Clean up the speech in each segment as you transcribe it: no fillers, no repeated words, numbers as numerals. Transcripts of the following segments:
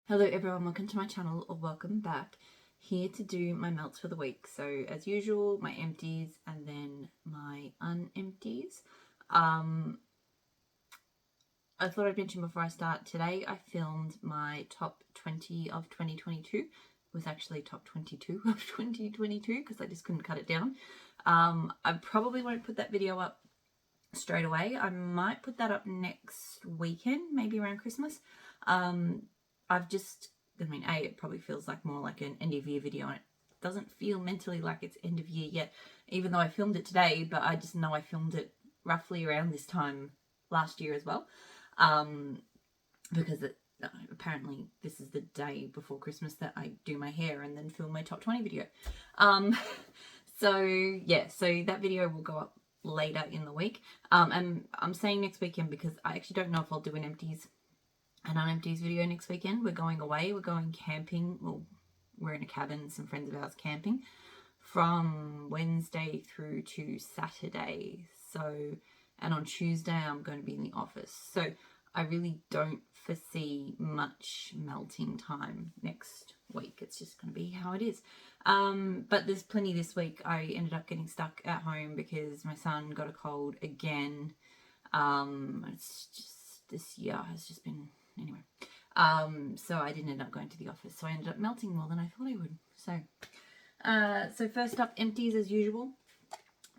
Hello everyone, welcome to my channel, or welcome back. Here to do my melts for the week. So as usual, my empties and then my unempties. I thought I'd mention before I start, today I filmed my top 20 of 2022. It was actually top 22 of 2022 because I just couldn't cut it down. I probably won't put that video up straight away. I might put that up next weekend, maybe around Christmas. It probably feels like more like an end of year video, and it doesn't feel mentally like it's end of year yet, even though I filmed it today, but I just know I filmed it roughly around this time last year as well, because apparently this is the day before Christmas that I do my hair and then film my top 20 video. So that video will go up later in the week, and I'm saying next weekend because I actually don't know if I'll do an unempties video next weekend. We're going away, we're going camping. Well, we're in a cabin, some friends of ours camping from Wednesday through to Saturday. And on Tuesday I'm going to be in the office, so I really don't foresee much melting time next week. It's just going to be how it is. But there's plenty this week. I ended up getting stuck at home because my son got a cold again. It's just, this year has just been, anyway. So I didn't end up going to the office, so I ended up melting more than I thought I would. So first up, empties as usual.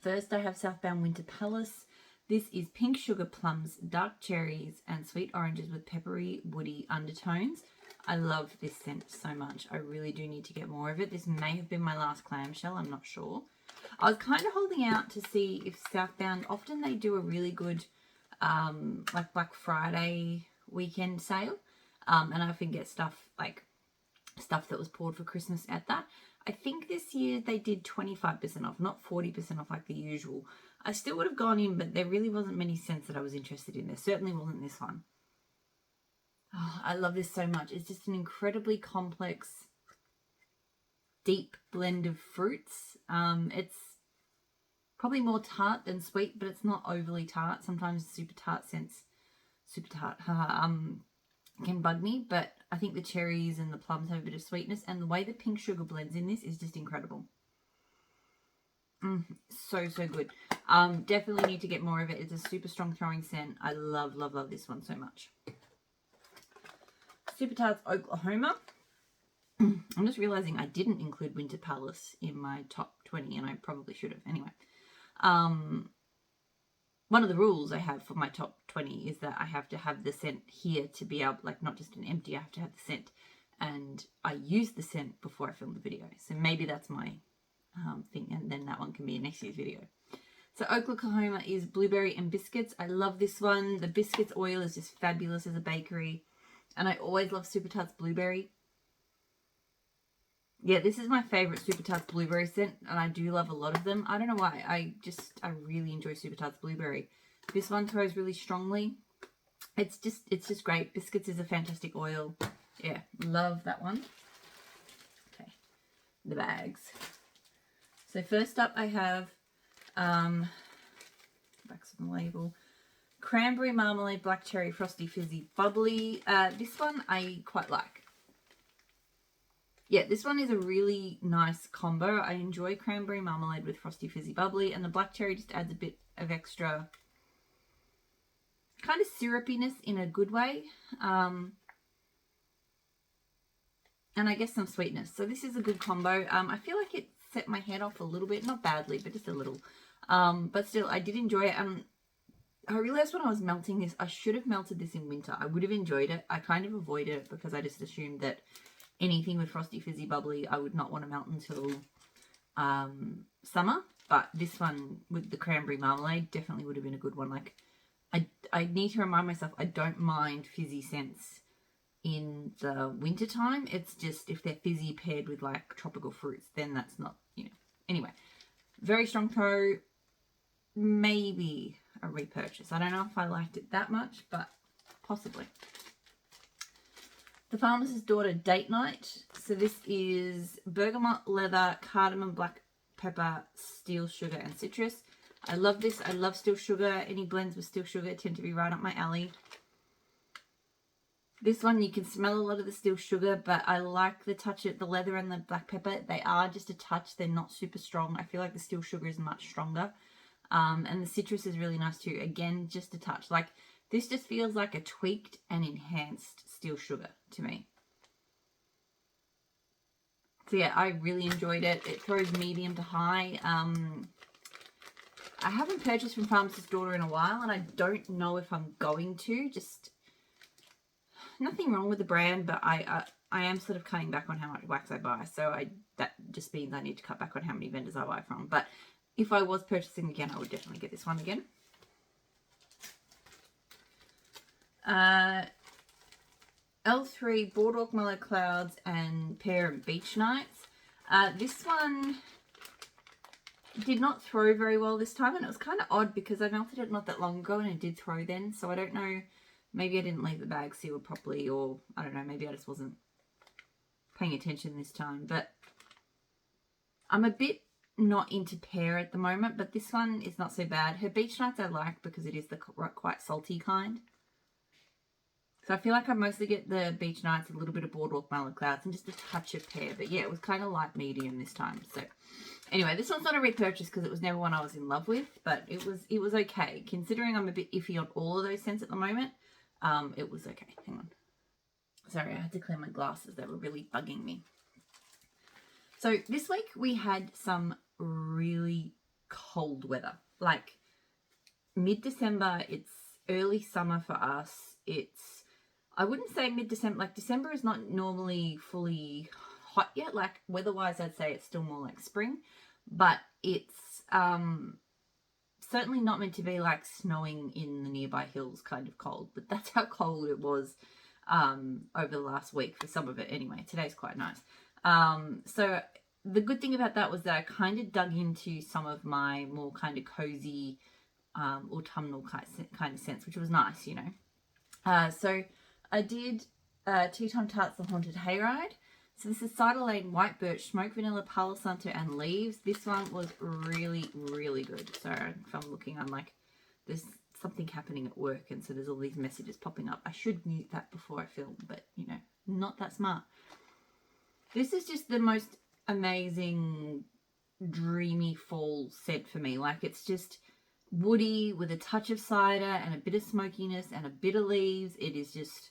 First I have Southbound Winter Palace. This is pink sugar plums, dark cherries, and sweet oranges with peppery, woody undertones. I love this scent so much. I really do need to get more of it. This may have been my last clamshell, I'm not sure. I was kind of holding out to see if Southbound, often they do a really good like Black Friday weekend sale, and I often get stuff that was poured for Christmas at that. I think this year they did 25% off, not 40% off like the usual. I still would have gone in, but there really wasn't many scents that I was interested in. There certainly wasn't this one. Oh, I love this so much. It's just an incredibly complex, deep blend of fruits. It's probably more tart than sweet, but it's not overly tart. Sometimes super tart can bug me, but I think the cherries and the plums have a bit of sweetness, and the way the pink sugar blends in this is just incredible. So good. Definitely need to get more of it. It's a super strong throwing scent. I love this one so much. Super Tarts Oklahoma. I'm just realizing I didn't include Winter Palace in my top 20, and I probably should have. Anyway, one of the rules I have for my top 20 is that I have to have the scent here to be able, like, not just an empty, I have to have the scent. And I use the scent before I film the video. So maybe that's my thing, and then that one can be in next year's video. So Oklahoma is blueberry and biscuits. I love this one. The biscuits oil is just fabulous as a bakery. And I always love Super Tarts blueberry. Yeah, this is my favourite Super Tarts blueberry scent, and I do love a lot of them. I don't know why. I really enjoy Super Tarts blueberry. This one throws really strongly. It's just great. Biscuits is a fantastic oil. Yeah, love that one. Okay, the bags. So first up I have, backs on the label, Cranberry Marmalade Black Cherry Frosty Fizzy Bubbly. This one I quite like. Yeah, this one is a really nice combo. I enjoy cranberry marmalade with Frosty Fizzy Bubbly, and the black cherry just adds a bit of extra kind of syrupiness in a good way. And I guess some sweetness. So this is a good combo. I feel like it set my head off a little bit. Not badly, but just a little. But still, I did enjoy it. I realized when I was melting this, I should have melted this in winter. I would have enjoyed it. I kind of avoided it because I just assumed that anything with Frosty Fizzy Bubbly I would not want to melt until summer. But this one with the cranberry marmalade definitely would have been a good one. Like, I need to remind myself I don't mind fizzy scents in the winter time. It's just if they're fizzy paired with like tropical fruits, then that's not, Anyway, very strong throw. Maybe a repurchase. I don't know if I liked it that much, but possibly. The Farmer's Daughter Date Night. So this is bergamot, leather, cardamom, black pepper, steel sugar, and citrus. I love this. I love steel sugar. Any blends with steel sugar tend to be right up my alley. This one, you can smell a lot of the steel sugar, but I like the touch of the leather and the black pepper. They are just a touch. They're not super strong. I feel like the steel sugar is much stronger. And the citrus is really nice too. Again, just a touch. Like, this just feels like a tweaked and enhanced steel sugar to me. So yeah, I really enjoyed it. It throws medium to high. I haven't purchased from Pharmacist's Daughter in a while, and I don't know if I'm going to. Just nothing wrong with the brand, but I am sort of cutting back on how much wax I buy. So that just means I need to cut back on how many vendors I buy from. But if I was purchasing again, I would definitely get this one again. L3 Boardwalk Mellow Clouds and Pear and Beach Nights. This one did not throw very well this time, and it was kind of odd because I melted it not that long ago and it did throw then. So I don't know, maybe I didn't leave the bag sealed properly, or I don't know, maybe I just wasn't paying attention this time. But I'm a bit not into pear at the moment, but this one is not so bad. Her Beach Nights I like because it is the quite salty kind. So I feel like I mostly get the Beach Nights, a little bit of Boardwalk Mellow Clouds, and just a touch of pear. But yeah, it was kind of light medium this time. So anyway, this one's not a repurchase because it was never one I was in love with, but it was okay. Considering I'm a bit iffy on all of those scents at the moment, it was okay. Hang on. Sorry, I had to clear my glasses. They were really bugging me. So this week we had some really cold weather. Like mid-December, it's early summer for us. I wouldn't say mid-December. Like, December is not normally fully hot yet. Like, weather-wise, I'd say it's still more like spring. But it's certainly not meant to be like snowing in the nearby hills kind of cold. But that's how cold it was over the last week for some of it anyway. Today's quite nice. So the good thing about that was that I kind of dug into some of my more kind of cozy autumnal kind of scents, which was nice, you know. So I did Teton Tarts The Haunted Hayride. So this is Cider Lane White Birch, Smoke Vanilla, Palo Santo, and Leaves. This one was really, really good. So if I'm looking, I'm like, there's something happening at work, and so there's all these messages popping up. I should mute that before I film, but, you know, not that smart. This is just the most amazing, dreamy fall scent for me. Like, it's just woody with a touch of cider and a bit of smokiness and a bit of leaves. It is just,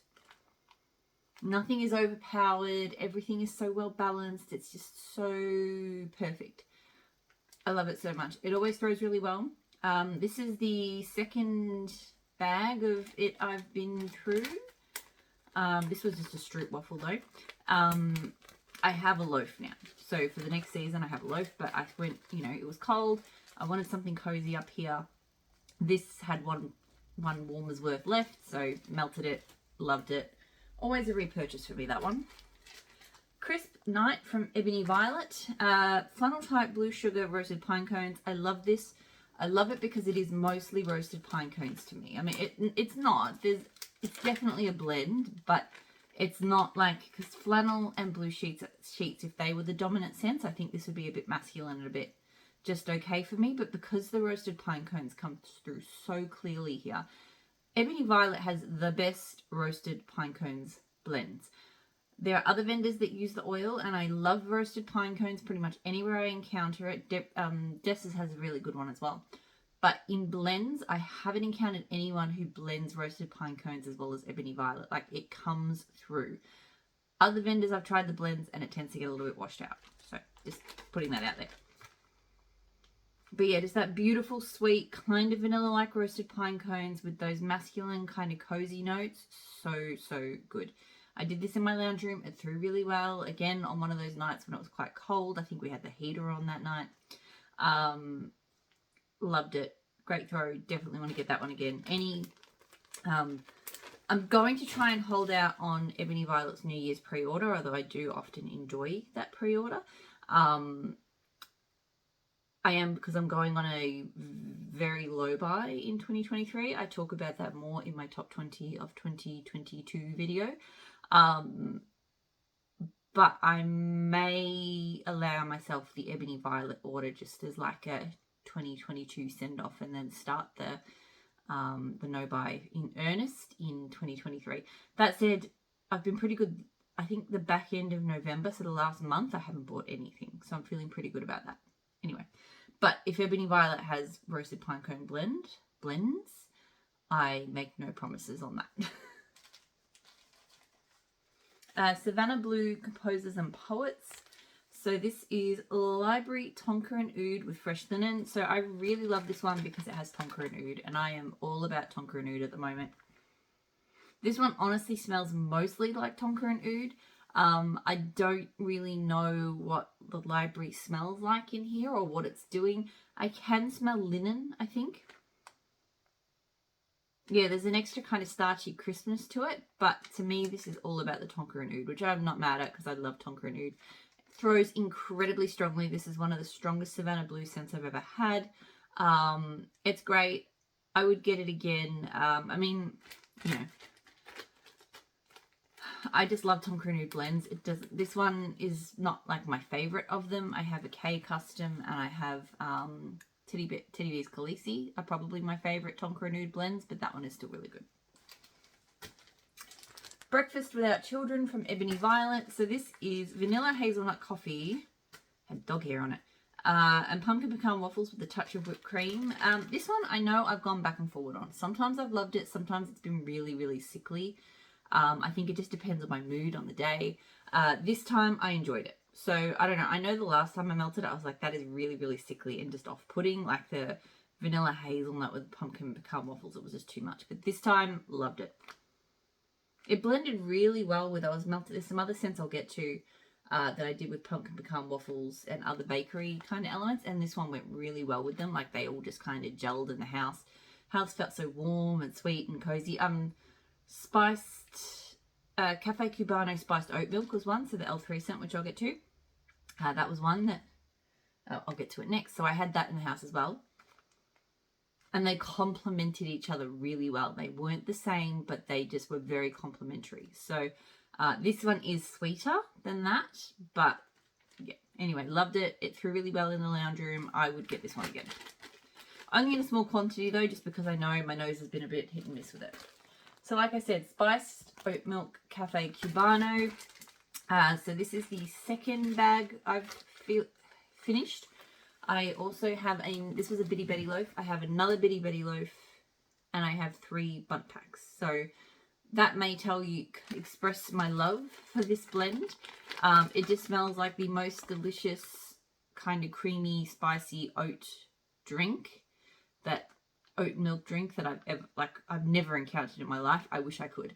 nothing is overpowered. Everything is so well balanced. It's just so perfect. I love it so much. It always throws really well. This is the second bag of it I've been through. This was just a Stroop waffle though. I have a loaf now. So for the next season I have a loaf, but I went, you know, it was cold. I wanted something cozy up here. This had one warmer's worth left, so melted it, loved it. Always a repurchase for me, that one. Crisp Night from Ebony Violet. Funnel type blue sugar roasted pine cones. I love this. I love it because it is mostly roasted pine cones to me. I mean, it's not. It's definitely a blend, but it's not like, because flannel and blue sheets, if they were the dominant scents, I think this would be a bit masculine and a bit just okay for me. But because the roasted pine cones come through so clearly here, Ebony Violet has the best roasted pine cones blends. There are other vendors that use the oil, and I love roasted pine cones pretty much anywhere I encounter it. Dessa's has a really good one as well. But in blends, I haven't encountered anyone who blends roasted pine cones as well as Ebony Violet. Like, it comes through. Other vendors, I've tried the blends, and it tends to get a little bit washed out. So, just putting that out there. But yeah, just that beautiful, sweet, kind of vanilla-like roasted pine cones with those masculine kind of cozy notes. So, so good. I did this in my lounge room. It threw really well. Again, on one of those nights when it was quite cold. I think we had the heater on that night. Loved it. Great throw. Definitely want to get that one again. I'm going to try and hold out on Ebony Violet's New Year's pre-order, although I do often enjoy that pre-order. I am, because I'm going on a very low buy in 2023. I talk about that more in my top 20 of 2022 video. But I may allow myself the Ebony Violet order just as like a 2022 send off, and then start the no buy in earnest in 2023. That said, I've been pretty good. I think the back end of November, so the last month, I haven't bought anything. So I'm feeling pretty good about that. Anyway, but if Ebony Violet has roasted pinecone blends, I make no promises on that. Savannah Blue Composers and Poets. So this is Library Tonka and Oud with fresh linen. So I really love this one because it has Tonka and Oud, and I am all about Tonka and Oud at the moment. This one honestly smells mostly like Tonka and Oud. I don't really know what the library smells like in here or what it's doing. I can smell linen, I think. Yeah, there's an extra kind of starchy crispness to it, but to me this is all about the Tonka and Oud, which I'm not mad at because I love Tonka and Oud. It throws incredibly strongly. This is one of the strongest Savannah Blue scents I've ever had. It's great. I would get it again. I mean, you know, I just love Tonka and Oud blends. This one is not like my favorite of them. I have a K Custom and I have Teddy Bear's Khaleesi are probably my favorite Tonka and Oud blends, but that one is still really good. Breakfast Without Children from Ebony Violet. So this is vanilla hazelnut coffee, had dog hair on it, and pumpkin pecan waffles with a touch of whipped cream. This one I know I've gone back and forward on. Sometimes I've loved it, sometimes it's been really, really sickly. I think it just depends on my mood on the day. This time I enjoyed it. So I don't know. I know the last time I melted it, I was like, that is really, really sickly and just off-putting. Like the vanilla hazelnut with pumpkin pecan waffles, it was just too much. But this time, loved it. It blended really well with, I was melted. There's some other scents I'll get to that I did with pumpkin pecan waffles and other bakery kind of elements. And this one went really well with them. Like they all just kind of gelled in the house. House felt so warm and sweet and cozy. Spiced Cafe Cubano spiced oat milk was one, so the L3 scent, which I'll get to. That was one that I'll get to it next. So I had that in the house as well. And they complemented each other really well. They weren't the same, but they just were very complementary. So this one is sweeter than that, but yeah. Anyway, loved it. It threw really well in the lounge room. I would get this one again. Only in a small quantity though, just because I know my nose has been a bit hit and miss with it. So like I said, spiced oat milk Cafe Cubano. So this is the second bag I've finished. I also have this was a Bitty Betty loaf. I have another Bitty Betty loaf and I have 3 Bundt packs. So that may express my love for this blend. It just smells like the most delicious kind of creamy, spicy oat drink, that oat milk drink that I've never encountered in my life. I wish I could.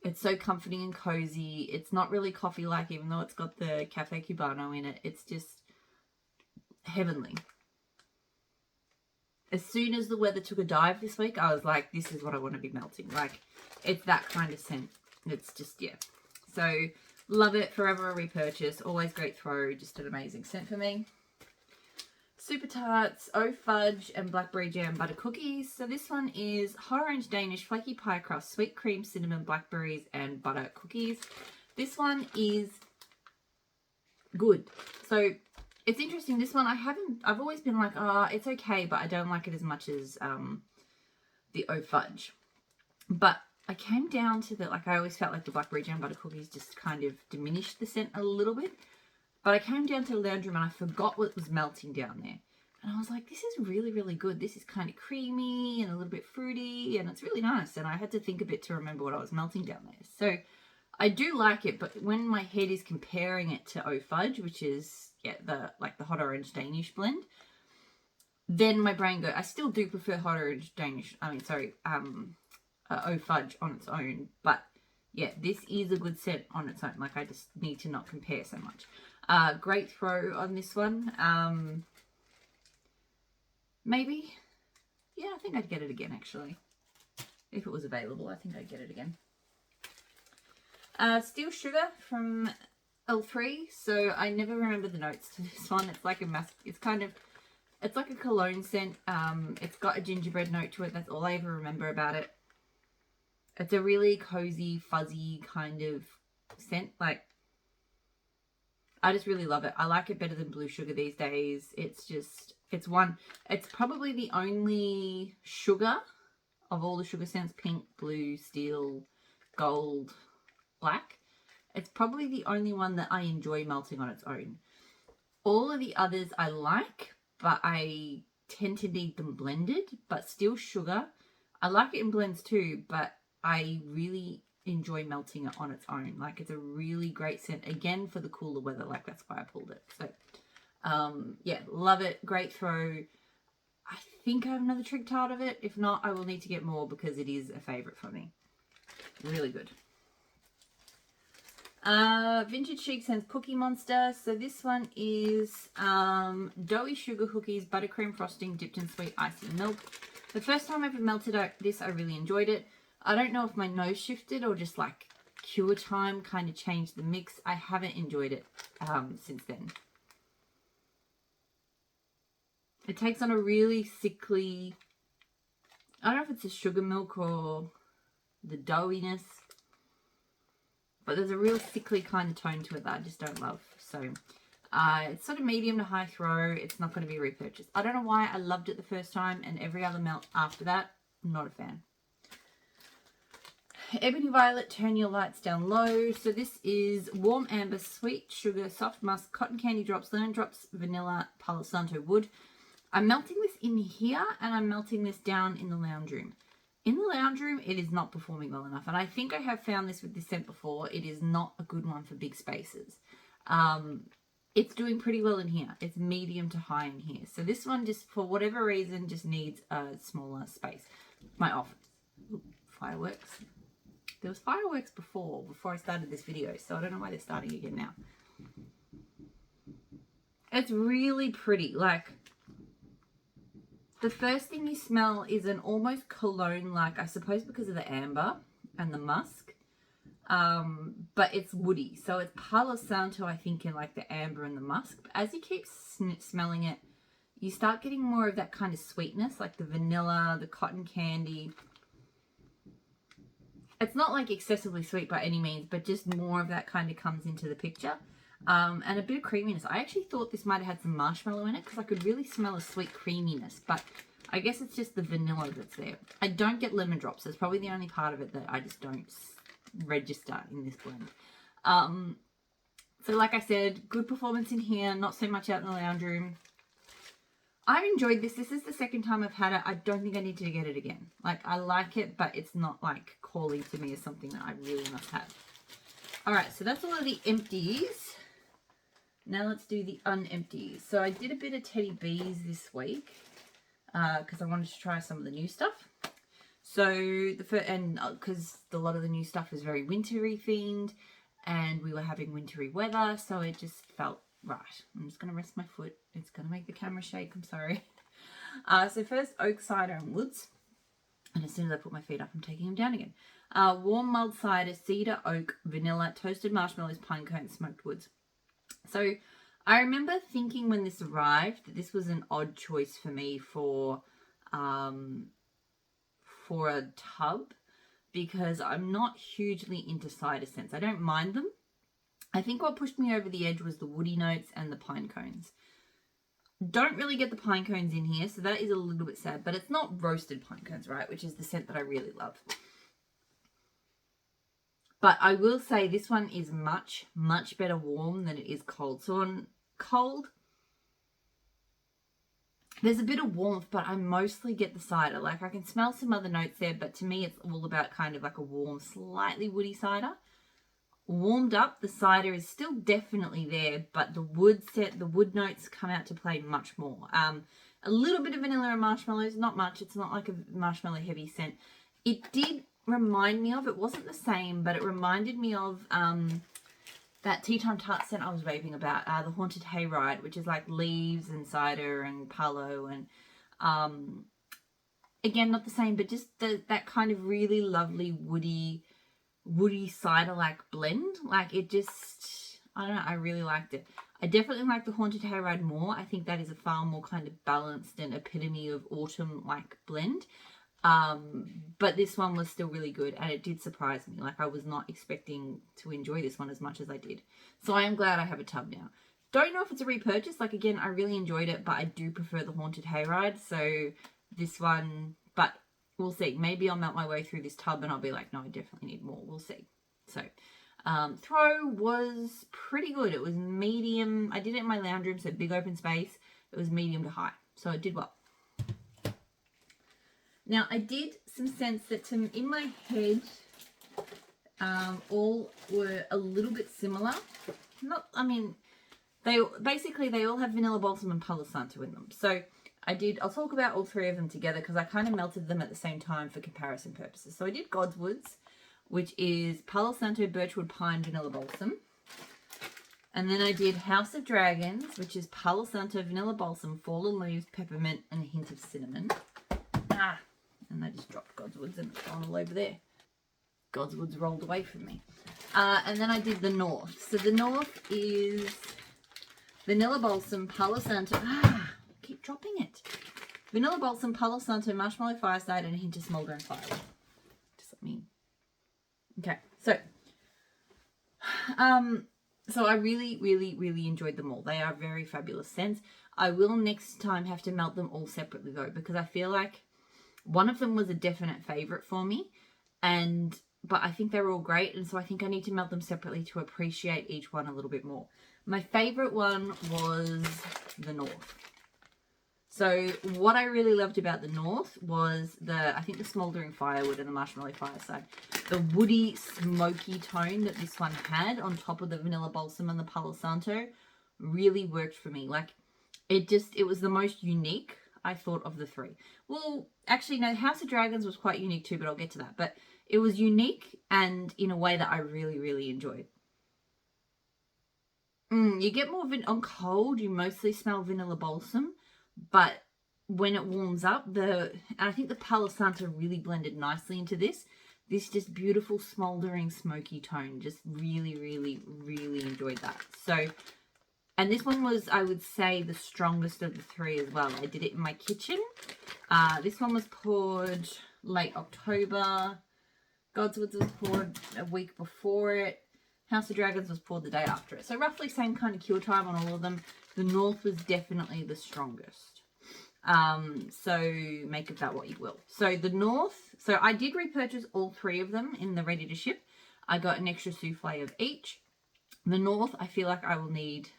It's so comforting and cozy. It's not really coffee-like, even though it's got the Cafe Cubano in it. It's just heavenly. As soon as the weather took a dive this week, I was like, this is what I want to be melting. Like, it's that kind of scent. It's just, yeah. So, love it. Forever a repurchase. Always great throw. Just an amazing scent for me. Super Tarts, Oh Fudge, and Blackberry Jam Butter Cookies. So this one is hot orange Danish flaky pie crust, sweet cream, cinnamon, blackberries, and butter cookies. This one is good. So it's interesting. This one I've always been like, it's okay, but I don't like it as much as the Oh Fudge. But I came down to I always felt like the Blackberry Jam Butter Cookies just kind of diminished the scent a little bit. But I came down to the lounge room and I forgot what was melting down there. And I was like, this is really, really good. This is kind of creamy and a little bit fruity and it's really nice. And I had to think a bit to remember what I was melting down there. So I do like it, but when my head is comparing it to Oh Fudge, which is, yeah, the hot orange Danish blend, then my brain goes, I still do prefer hot orange Danish, Oh Fudge on its own. But yeah, this is a good scent on its own. Like I just need to not compare so much. Great throw on this one. Maybe. Yeah, I think I'd get it again, actually. If it was available, I think I'd get it again. Steel Sugar from L3. So I never remember the notes to this one. It's like it's like a cologne scent. It's got a gingerbread note to it. That's all I ever remember about it. It's a really cozy, fuzzy kind of scent. Like, I just really love it. I like it better than Blue Sugar these days. It's probably the only sugar of all the sugar scents, pink, blue, steel, gold black. It's probably the only one that I enjoy melting on its own. All of the others I like, but I tend to need them blended, but still sugar. I like it in blends too, but I really enjoy melting it on its own. Like, it's a really great scent, again, for the cooler weather. Like, that's why I pulled it. So yeah, love it. Great throw. I think I have another trig tart of it. If not, I will need to get more because it is a favorite for me. Really good. Vintage Chic sends Cookie Monster. So this one is doughy sugar cookies, buttercream frosting dipped in sweet icy milk. The first time I ever melted this, I really enjoyed it. I don't know if my nose shifted or just like cure time kind of changed the mix. I haven't enjoyed it since then. It takes on a really sickly, I don't know if it's the sugar milk or the doughiness, but there's a real sickly kind of tone to it that I just don't love. So it's sort of medium to high throw. It's not going to be repurchased. I don't know why I loved it the first time, and every other melt after that, not a fan. Ebony Violet, turn your lights down low. So this is warm amber, sweet sugar, soft musk, cotton candy drops, lemon drops, vanilla, Palo Santo wood. I'm melting this in here, and I'm melting this down in the lounge room. In the lounge room, it is not performing well enough. And I think I have found this with this scent before. It is not a good one for big spaces. It's doing pretty well in here. It's medium to high in here. So this one, just for whatever reason, just needs a smaller space. My office. Ooh, fireworks. There was fireworks before I started this video. So I don't know why they're starting again now. It's really pretty. Like, the first thing you smell is an almost cologne-like, I suppose because of the amber and the musk, but it's woody. So it's Palo Santo, I think, in like the amber and the musk. But as you keep smelling it, you start getting more of that kind of sweetness, like the vanilla, the cotton candy. It's not like excessively sweet by any means, but just more of that kind of comes into the picture. And a bit of creaminess. I actually thought this might have had some marshmallow in it because I could really smell a sweet creaminess, but I guess it's just the vanilla that's there. I don't get lemon drops. That's probably the only part of it that I just don't register in this blend. So like I said, good performance in here, not so much out in the lounge room. I've enjoyed this. This is the second time I've had it. I don't think I need to get it again. Like, I like it, but it's not like calling to me as something that I really must have. All right, so that's all of the empties. Now let's do the unempties. So I did a bit of Teddy Bees this week because I wanted to try some of the new stuff. So because a lot of the new stuff is very wintry themed, and we were having wintry weather, so it just felt right. I'm just going to rest my foot. It's going to make the camera shake. I'm sorry. So first, oak cider and woods. And as soon as I put my feet up, I'm taking them down again. Warm mulled cider, cedar, oak, vanilla, toasted marshmallows, pine cones, smoked woods. So I remember thinking when this arrived that this was an odd choice for me for a tub, because I'm not hugely into cider scents. I don't mind them. I think what pushed me over the edge was the woody notes and the pine cones. Don't really get the pine cones in here, so that is a little bit sad, but it's not roasted pine cones, right? Which is the scent that I really love. But I will say this one is much, much better warm than it is cold. So on cold, there's a bit of warmth, but I mostly get the cider. Like, I can smell some other notes there, but to me it's all about kind of like a warm, slightly woody cider. Warmed up, the cider is still definitely there, but the wood notes come out to play much more. A little bit of vanilla and marshmallows, not much. It's not like a marshmallow heavy scent. It did remind me of, it wasn't the same, but it reminded me of that tea time tart scent I was raving about, the Haunted Hayride, which is like leaves and cider and palo, and again, not the same, but just that kind of really lovely woody cider like blend. Like, it just, I don't know, I really liked it. I definitely like the Haunted Hayride more. I think that is a far more kind of balanced and epitome of autumn like blend. But this one was still really good, and it did surprise me. Like, I was not expecting to enjoy this one as much as I did. So I am glad I have a tub now. Don't know if it's a repurchase. Like, again, I really enjoyed it, but I do prefer the Haunted Hayride. So this one, but we'll see. Maybe I'll melt my way through this tub and I'll be like, no, I definitely need more. We'll see. So throw was pretty good. It was medium. I did it in my lounge room, so big open space. It was medium to high, so it did well. Now I did some scents that in my head all were a little bit similar. They all have vanilla balsam and Palo Santo in them. So I'll talk about all three of them together because I kind of melted them at the same time for comparison purposes. So I did Godswood's, which is Palo Santo, Birchwood, Pine, Vanilla Balsam. And then I did House of Dragons, which is Palo Santo, Vanilla Balsam, Fallen Leaves, Peppermint, and a hint of cinnamon. And I just dropped Godswood's and it's gone all over there. Godswood's rolled away from me. And then I did the North. So the North is Vanilla Balsam, Palo Santo. Keep dropping it. Vanilla Balsam, Palo Santo, Marshmallow Fireside, and a hint of Smoldering Firewood. Does that mean? Okay, so I really, really, really enjoyed them all. They are very fabulous scents. I will next time have to melt them all separately though, because I feel like one of them was a definite favorite for me, but I think they're all great, and so I think I need to melt them separately to appreciate each one a little bit more. My favorite one was the North. So what I really loved about the North was I think the Smoldering Firewood and the Marshmallow Fireside. The woody, smoky tone that this one had on top of the Vanilla Balsam and the Palo Santo really worked for me. Like, it was the most unique, I thought, of the three. Well, actually, no, House of Dragons was quite unique too, but I'll get to that. But it was unique and in a way that I really, really enjoyed. You get more on cold, you mostly smell Vanilla Balsam. But when it warms up, and I think the Palo Santo really blended nicely into this just beautiful smoldering smoky tone. Just really, really, really enjoyed that. So, and this one was, I would say, the strongest of the three as well. I did it in my kitchen. This one was poured late October. Godswood's was poured a week before it. House of Dragons was poured the day after it. So roughly same kind of cure time on all of them. The North was definitely the strongest. So make of that what you will. So the North, so I did repurchase all three of them in the ready to ship. I got an extra souffle of each. The North, I feel like I will need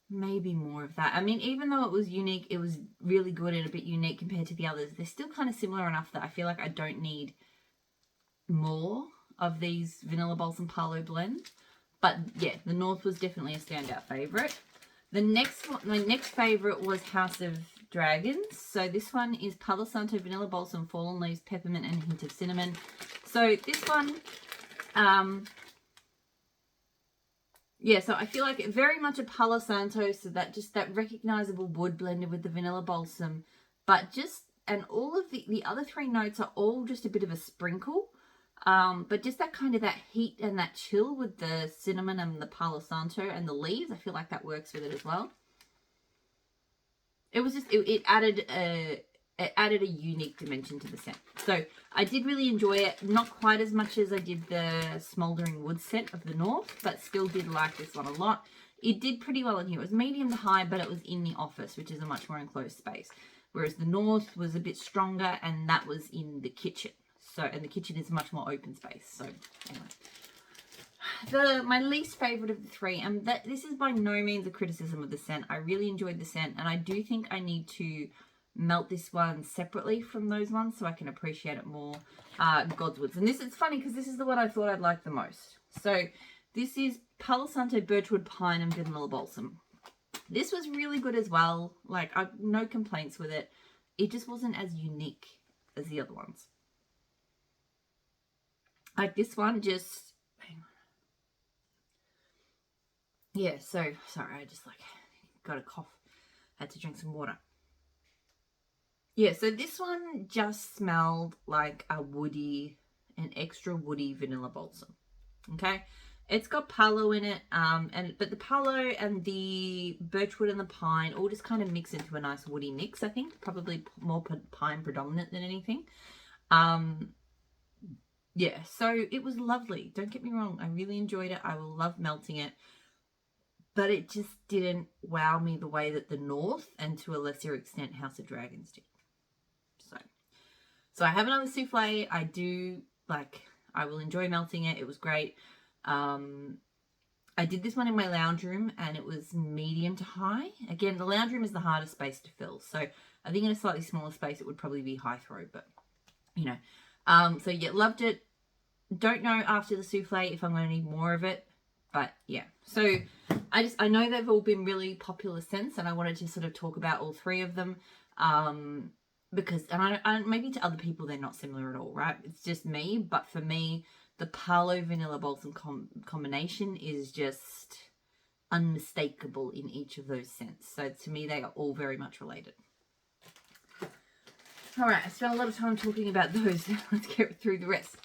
maybe more of that. I mean, even though it was unique, it was really good and a bit unique compared to the others. They're still kind of similar enough that I feel like I don't need more of these Vanilla Balsam Palo blend. But yeah, the North was definitely a standout favourite. The next one, my next favourite was House of Dragons. So this one is Palo Santo, Vanilla Balsam, Fallen Leaves, Peppermint, and a hint of cinnamon. So this one, yeah, so I feel like very much a Palo Santo, so that recognisable wood blended with the Vanilla Balsam. And all of the other three notes are all just a bit of a sprinkle. But just that heat and that chill with the cinnamon and the Palo Santo and the leaves, I feel like that works with it as well. It was just, it added a unique dimension to the scent. So I did really enjoy it. Not quite as much as I did the Smoldering Wood scent of the North, but still did like this one a lot. It did pretty well in here. It was medium to high, but it was in the office, which is a much more enclosed space. Whereas the North was a bit stronger, and that was in the kitchen. So, and the kitchen is much more open space. So, anyway. My least favourite of the three, and this is by no means a criticism of the scent. I really enjoyed the scent, and I do think I need to melt this one separately from those ones so I can appreciate it more. Godswood's. And it's funny because this is the one I thought I'd like the most. So, this is Palo Santo, Birchwood, Pine, and Vanilla Balsam. This was really good as well. Like, no complaints with it. It just wasn't as unique as the other ones. Like this one just, hang on. Yeah, so, sorry, I just got a cough. Had to drink some water. Yeah, so this one just smelled like an extra woody Vanilla Balsam. Okay? It's got Palo in it, but the Palo and the Birchwood and the Pine all just kind of mix into a nice woody mix, I think. Probably more pine predominant than anything. Yeah, so it was lovely. Don't get me wrong. I really enjoyed it. I will love melting it. But it just didn't wow me the way that the North and to a lesser extent House of Dragons did. So, So I have another souffle. I do, like, I will enjoy melting it. It was great. I did this one in my lounge room and it was medium to high. Again, the lounge room is the hardest space to fill. So I think in a slightly smaller space, it would probably be high throw, but you know. So yeah, loved it. Don't know after the souffle if I'm going to need more of it, but yeah. So I know they've all been really popular since, and I wanted to sort of talk about all three of them. Because, and I maybe to other people they're not similar at all, right? It's just me, but for me, the Palo Vanilla Balsam combination is just unmistakable in each of those scents. So to me, they are all very much related. All right, I spent a lot of time talking about those. Let's get through the rest.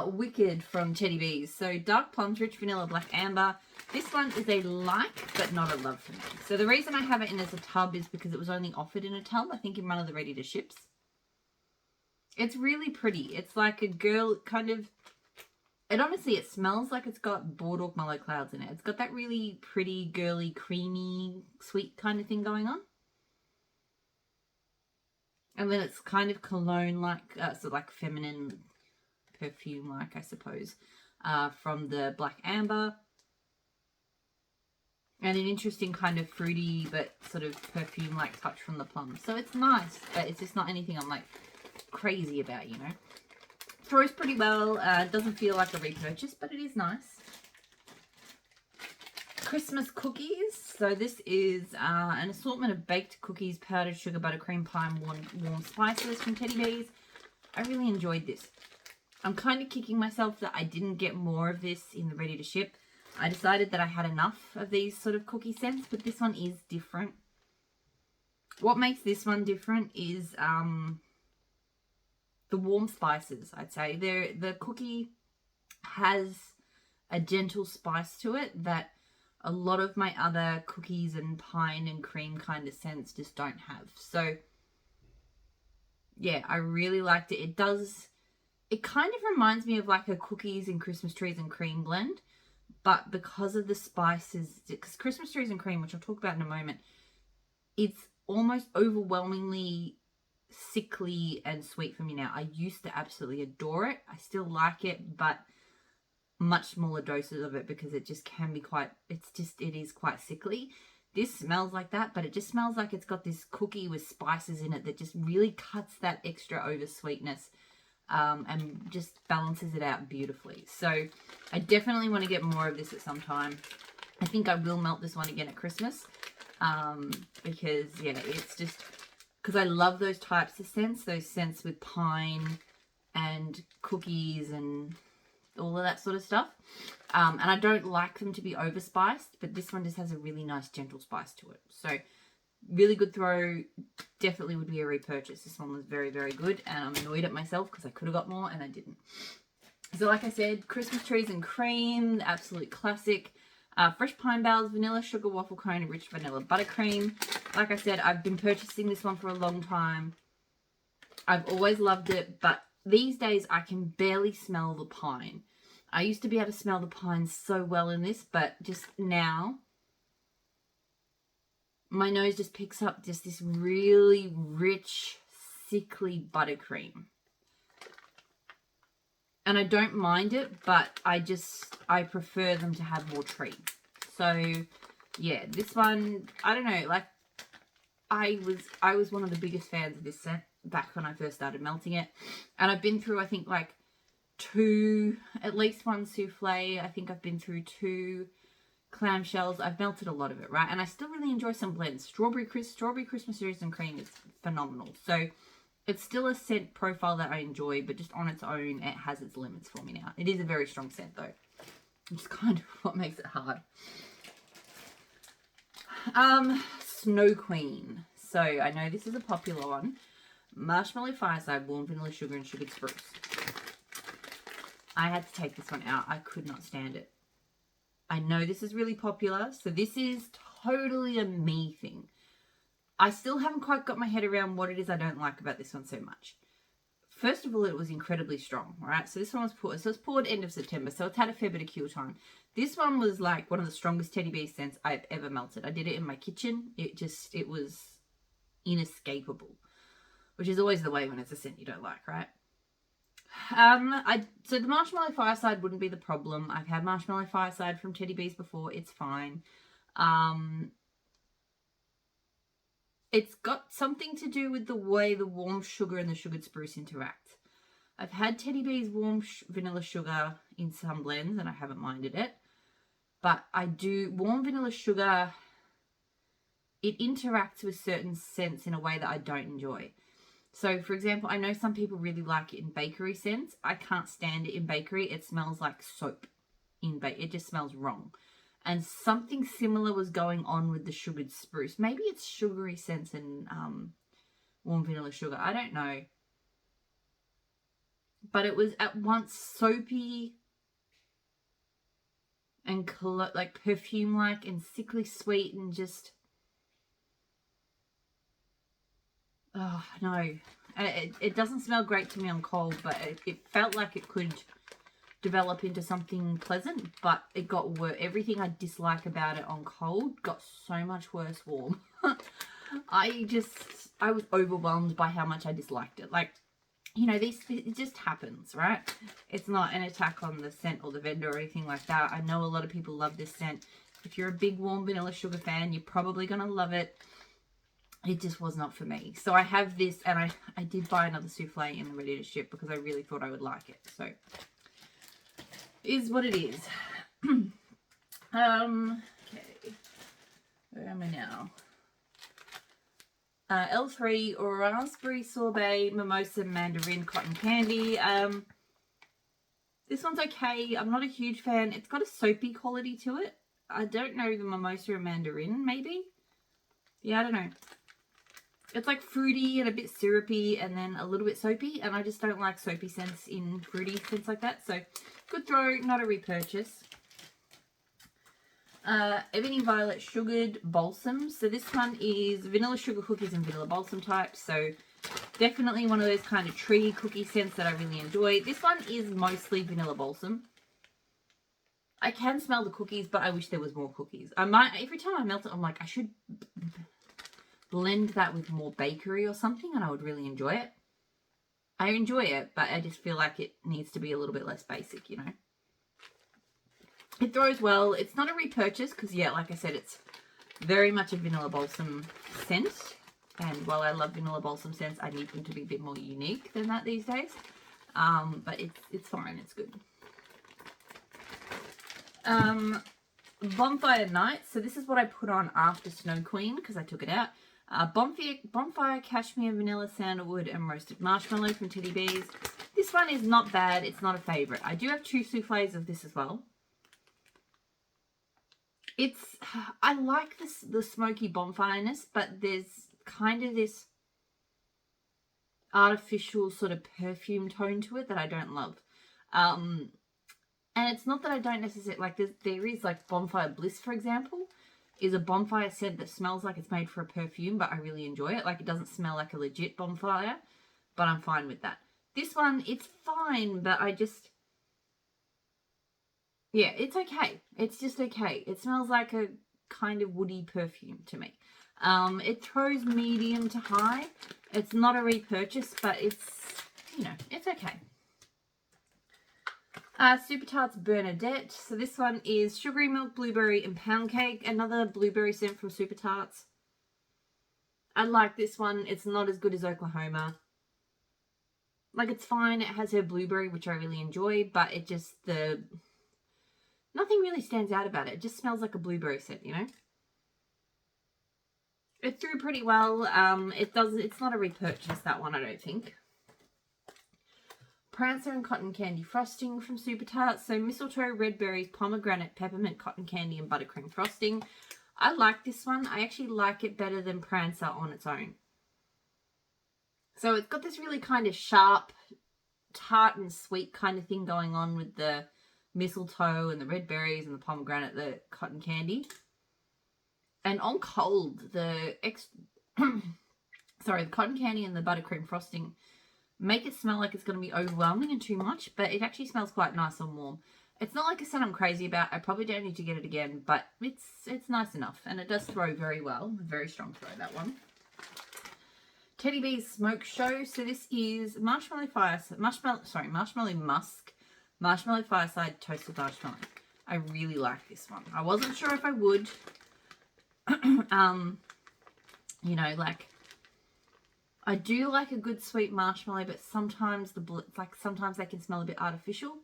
Wicked from Teddy Bees. So dark plums, rich vanilla, black amber. This one is a like, but not a love for me. So the reason I have it in as a tub is because it was only offered in a tub, I think in one of the ready to ships. It's really pretty. It's like a girl kind of, it honestly, it smells like it's got boardwalk mallow clouds in it. It's got that really pretty, girly, creamy, sweet kind of thing going on. And then it's kind of cologne-like, so like feminine perfume-like, I suppose, from the black amber. And an interesting kind of fruity but sort of perfume-like touch from the plum. So it's nice, but it's just not anything I'm like crazy about, you know. Throws pretty well. Doesn't feel like a repurchase, but it is nice. Christmas cookies. So this is an assortment of baked cookies, powdered sugar, buttercream, pie, warm spices from Teddy Bees. I really enjoyed this. I'm kind of kicking myself that I didn't get more of this in the ready to ship. I decided that I had enough of these sort of cookie scents, but this one is different. What makes this one different is the warm spices, I'd say. The cookie has a gentle spice to it that a lot of my other cookies and pine and cream kind of scents just don't have. So, yeah, I really liked it. It kind of reminds me of like a cookies and Christmas trees and cream blend. But because of the spices, because Christmas trees and cream, which I'll talk about in a moment, it's almost overwhelmingly sickly and sweet for me now. I used to absolutely adore it. I still like it, but much smaller doses of it because it just can be quite, it is quite sickly. This smells like that, but it just smells like it's got this cookie with spices in it that just really cuts that extra over sweetness. And just balances it out beautifully. So I definitely want to get more of this at some time. I think I will melt this one again at Christmas. Because, yeah, it's just, because I love those types of scents. Those scents with pine and cookies and all of that sort of stuff. And I don't like them to be overspiced, but this one just has a really nice gentle spice to it. So really good throw. Definitely would be a repurchase. This one was very, very good, and I'm annoyed at myself because I could have got more and I didn't. So like I said, Christmas trees and cream, the absolute classic. Fresh pine boughs, vanilla sugar waffle cone, and rich vanilla buttercream. Like I said, I've been purchasing this one for a long time. I've always loved it, but these days I can barely smell the pine. I used to be able to smell the pine so well in this, but just now my nose just picks up just this really rich, sickly buttercream. And I don't mind it, but I prefer them to have more tree. So, yeah, this one, I don't know, like, I was one of the biggest fans of this scent back when I first started melting it. And I've been through, I think, like, at least one souffle. I think I've been through 2 clamshells. I've melted a lot of it, right? And I still really enjoy some blends. Strawberry Christmas Trees and cream is phenomenal. So it's still a scent profile that I enjoy, but just on its own, it has its limits for me now. It is a very strong scent though, which is kind of what makes it hard. Snow Queen. So I know this is a popular one. Marshmallow Fireside, warm vanilla sugar and sugared spruce. I had to take this one out. I could not stand it. I know this is really popular, so this is totally a me thing. I still haven't quite got my head around what it is I don't like about this one so much. First of all, it was incredibly strong, right? So this one was poured, so it's poured end of September, so it's had a fair bit of cure time. This one was like one of the strongest Teddy Bear scents I've ever melted. I did it in my kitchen. It was inescapable. which is always the way when it's a scent you don't like, right? So the Marshmallow Fireside wouldn't be the problem. I've had Marshmallow Fireside from Teddy Bees before. It's fine. It's got something to do with the way the warm sugar and the sugared spruce interact. I've had Teddy Bees warm vanilla sugar in some blends and I haven't minded it. But I do warm vanilla sugar, it interacts with certain scents in a way that I don't enjoy. So, for example, I know some people really like it in bakery scents. I can't stand it in bakery. It smells like soap in it just smells wrong. And something similar was going on with the sugared spruce. Maybe it's sugary scents and warm vanilla sugar. I don't know. But it was at once soapy and like perfume-like and sickly sweet and just... Oh, no. It doesn't smell great to me on cold, but it felt like it could develop into something pleasant, but it got worse. Everything I dislike about it on cold got so much worse warm. I was overwhelmed by how much I disliked it. Like, you know, it just happens, right? It's not an attack on the scent or the vendor or anything like that. I know a lot of people love this scent. If you're a big warm vanilla sugar fan, you're probably going to love it. It just was not for me. So I have this, and I did buy another souffle in the ready to ship because I really thought I would like it. So, it is what it is. Okay. Where am I now? L3 Raspberry Sorbet Mimosa Mandarin Cotton Candy. This one's okay. I'm not a huge fan. It's got a soapy quality to it. I don't know the Mimosa or Mandarin, maybe? Yeah, I don't know. It's like fruity and a bit syrupy and then a little bit soapy. And I just don't like soapy scents in fruity scents like that. So, good throw, not a repurchase. Ebony Violet Sugared Balsam. So, this one is vanilla sugar cookies and vanilla balsam type. So, definitely one of those kind of tree cookie scents that I really enjoy. This one is mostly vanilla balsam. I can smell the cookies, but I wish there was more cookies. Every time I melt it, I'm like, I should blend that with more bakery or something and I would really enjoy it. I enjoy it, but I just feel like it needs to be a little bit less basic, you know. It throws well. It's not a repurchase because, yeah, like I said, it's very much a vanilla balsam scent. And while I love vanilla balsam scents, I need them to be a bit more unique than that these days. But it's fine. It's good. Bonfire Night. So this is what I put on after Snow Queen because I took it out. Bonfire Cashmere Vanilla Sandalwood and Roasted Marshmallow from Teddy Bees. This one is not bad. It's not a favourite. I do have 2 souffles of this as well. I like the smoky bonfireness, but there's kind of this artificial sort of perfume tone to it that I don't love. And it's not that I don't necessarily, like there is like Bonfire Bliss, for example, is a bonfire scent that smells like it's made for a perfume, but I really enjoy it. Like, it doesn't smell like a legit bonfire, but I'm fine with that. This one, it's fine, but yeah, it's okay. It's just okay. It smells like a kind of woody perfume to me. It throws medium to high. It's not a repurchase, but it's, you know, it's okay. Super Tarts Bernadette. So this one is Sugary Milk, Blueberry and Pound Cake. Another blueberry scent from Super Tarts. I like this one. It's not as good as Oklahoma. Like, it's fine. It has her blueberry, which I really enjoy, but it just, nothing really stands out about it. It just smells like a blueberry scent, you know? It threw pretty well. It's not a repurchase, that one, I don't think. Prancer and Cotton Candy Frosting from Super Tarts. So mistletoe, red berries, pomegranate, peppermint, cotton candy, and buttercream frosting. I like this one. I actually like it better than Prancer on its own. So it's got this really kind of sharp, tart and sweet kind of thing going on with the mistletoe and the red berries and the pomegranate, the cotton candy. And on cold, the cotton candy and the buttercream frosting make it smell like it's going to be overwhelming and too much, but it actually smells quite nice on warm. It's not like a scent I'm crazy about. I probably don't need to get it again, but it's nice enough, and it does throw very well. Very strong throw, that one. Teddy Bees Smoke Show. So this is marshmallow musk, marshmallow fireside toasted marshmallow. I really like this one. I wasn't sure if I would. You know, like, I do like a good sweet marshmallow, but sometimes sometimes they can smell a bit artificial.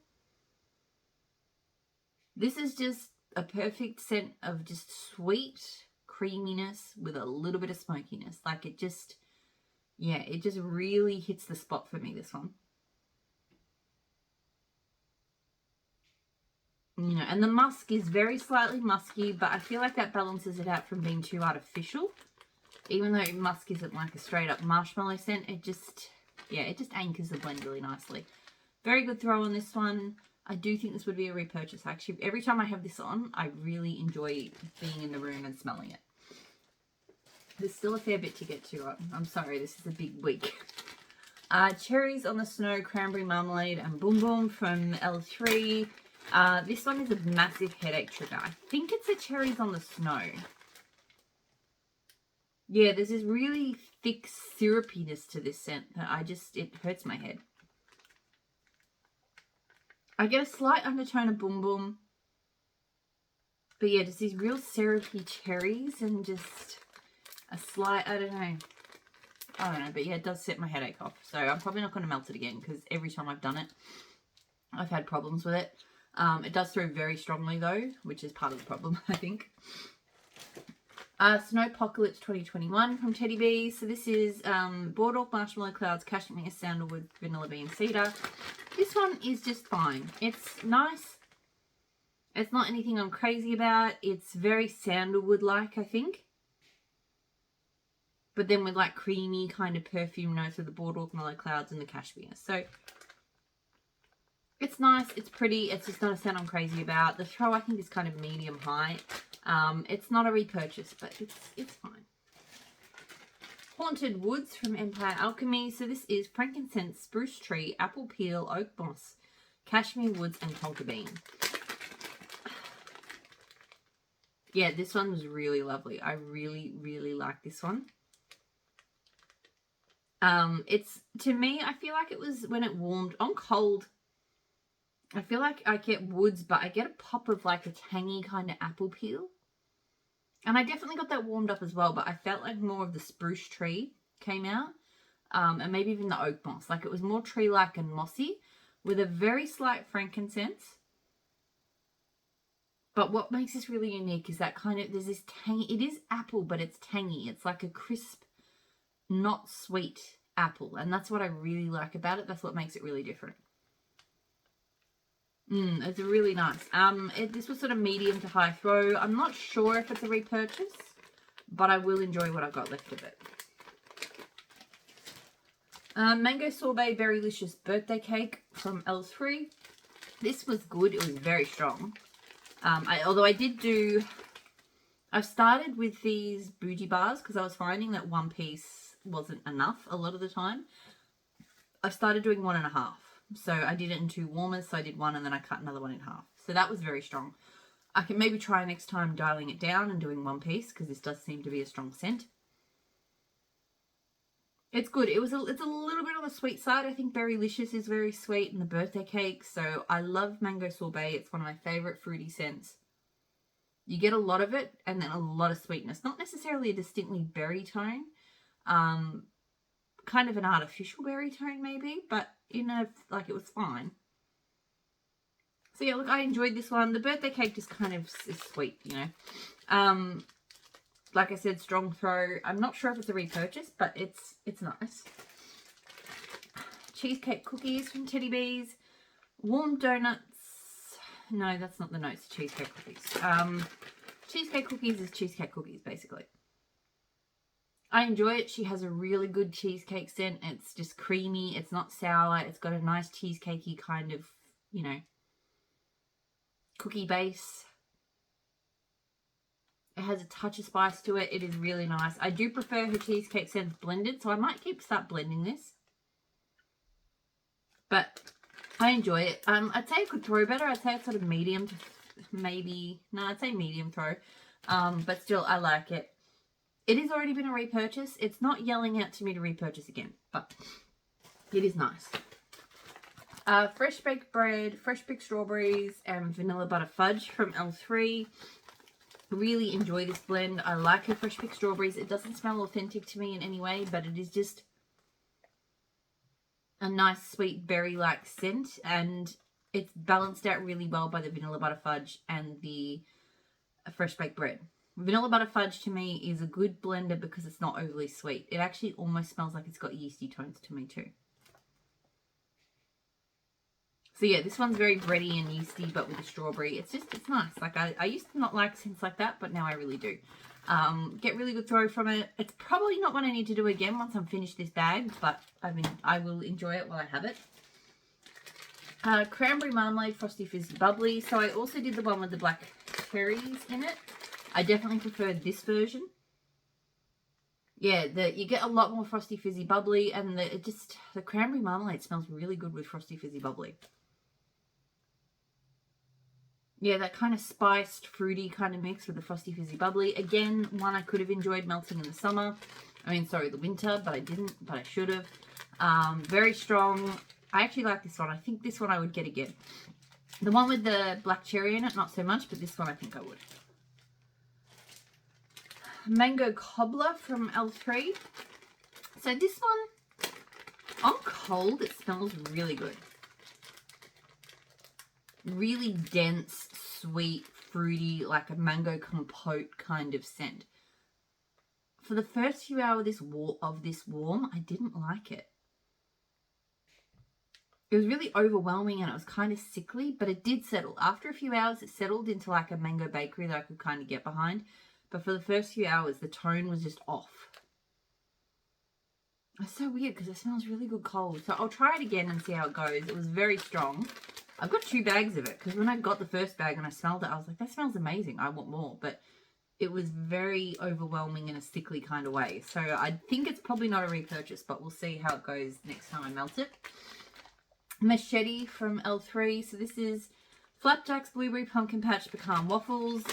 This is just a perfect scent of just sweet creaminess with a little bit of smokiness. Like, it just, yeah, it just really hits the spot for me, this one. You know, and the musk is very slightly musky, but I feel like that balances it out from being too artificial. Even though musk isn't like a straight up marshmallow scent, it just, yeah, it just anchors the blend really nicely. Very good throw on this one. I do think this would be a repurchase. Actually, every time I have this on, I really enjoy being in the room and smelling it. There's still a fair bit to get to. I'm sorry, this is a big week. Cherries on the Snow, Cranberry Marmalade, and Boom Boom from L3. This one is a massive headache trigger. I think it's a Cherries on the Snow. Yeah, there's this really thick syrupiness to this scent that it hurts my head. I get a slight undertone of Boom Boom. But yeah, just these real syrupy cherries and just a slight, I don't know, but yeah, it does set my headache off. So I'm probably not going to melt it again because every time I've done it, I've had problems with it. It does throw very strongly though, which is part of the problem, I think. Snowpocalypse 2021 from Teddy Bees. So this is Boardwalk Marshmallow Clouds, Cashmere Sandalwood, Vanilla Bean Cedar. This one is just fine. It's nice. It's not anything I'm crazy about. It's very sandalwood-like, I think. But then with like creamy kind of perfume notes of the Boardwalk Mellow Clouds and the Cashmere. So it's nice. It's pretty. It's just not a scent I'm crazy about. The throw I think is kind of medium high. It's not a repurchase, but it's fine. Haunted Woods from Empire Alchemy. So this is frankincense, spruce tree, apple peel, oak moss, cashmere woods, and tonka bean. Yeah, this one was really lovely. I really, really like this one. It's, to me, I feel like it was when it warmed on cold. I feel like I get woods, but I get a pop of like a tangy kind of apple peel. And I definitely got that warmed up as well, but I felt like more of the spruce tree came out. And maybe even the oak moss. Like it was more tree-like and mossy with a very slight frankincense. But what makes this really unique is that kind of, there's this tangy, it is apple, but it's tangy. It's like a crisp, not sweet apple. And that's what I really like about it. That's what makes it really different. It's really nice. This was sort of medium to high throw. I'm not sure if it's a repurchase, but I will enjoy what I've got left of it. Mango Sorbet Berrylicious Birthday Cake from L3. This was good. It was very strong. Although I've started with these bougie bars because I was finding that one piece wasn't enough a lot of the time. I've started doing 1.5. So I did it in 2 warmers. So I did 1 and then I cut another one in half. So that was very strong. I can maybe try next time dialing it down and doing 1 piece because this does seem to be a strong scent. It's good. It's a little bit on the sweet side. I think Berrylicious is very sweet and the birthday cake. So I love Mango Sorbet. It's one of my favorite fruity scents. You get a lot of it and then a lot of sweetness. Not necessarily a distinctly berry tone. Kind of an artificial berry tone maybe, but it was fine. So yeah, look, I enjoyed this one. The birthday cake just kind of is sweet, you know. Like I said, strong throw. I'm not sure if it's a repurchase, but it's nice. Cheesecake cookies from Teddy Bees. Warm donuts. No, that's not the notes of cheesecake cookies. Cheesecake cookies is cheesecake cookies, basically. I enjoy it. She has a really good cheesecake scent. It's just creamy. It's not sour. It's got a nice cheesecakey kind of, you know, cookie base. It has a touch of spice to it. It is really nice. I do prefer her cheesecake scents blended, so I might start blending this. But I enjoy it. I'd say it could throw better. I'd say it's sort of medium to maybe, no, I'd say medium throw. But still, I like it. It has already been a repurchase. It's not yelling out to me to repurchase again, but it is nice. Fresh baked bread, fresh baked strawberries, and vanilla butter fudge from L3. Really enjoy this blend. I like her fresh baked strawberries. It doesn't smell authentic to me in any way, but it is just a nice sweet berry-like scent, and it's balanced out really well by the vanilla butter fudge and the fresh baked bread. Vanilla butter fudge to me is a good blender because it's not overly sweet. It actually almost smells like it's got yeasty tones to me too. So yeah, this one's very bready and yeasty, but with the strawberry. It's nice. Like I used to not like scents like that, but now I really do. Get really good throw from it. It's probably not what I need to do again once I'm finished this bag, but I will enjoy it while I have it. Cranberry marmalade, frosty fizzy bubbly. So I also did the one with the black cherries in it. I definitely preferred this version. Yeah, you get a lot more frosty fizzy bubbly, and the cranberry marmalade smells really good with frosty fizzy bubbly. Yeah, that kind of spiced, fruity kind of mix with the frosty fizzy bubbly. Again, one I could have enjoyed melting in the summer. The winter, but I didn't, but I should have. Very strong. I actually like this one. I think this one I would get again. The one with the black cherry in it, not so much, but this one I think I would. Mango cobbler from L3. So this one, on cold, it smells really good. Really dense, sweet, fruity, like a mango compote kind of scent. For the first few hours of this warm, I didn't like it. It was really overwhelming and it was kind of sickly, but it did settle. After a few hours, it settled into like a mango bakery that I could kind of get behind. But for the first few hours, the tone was just off. It's so weird because it smells really good cold. So I'll try it again and see how it goes. It was very strong. I've got 2 bags of it because when I got the first bag and I smelled it, I was like, that smells amazing. I want more. But it was very overwhelming in a sickly kind of way. So I think it's probably not a repurchase, but we'll see how it goes next time I melt it. Machete from L3. So this is Flapjacks, Blueberry Pumpkin Patch, Pecan Waffles.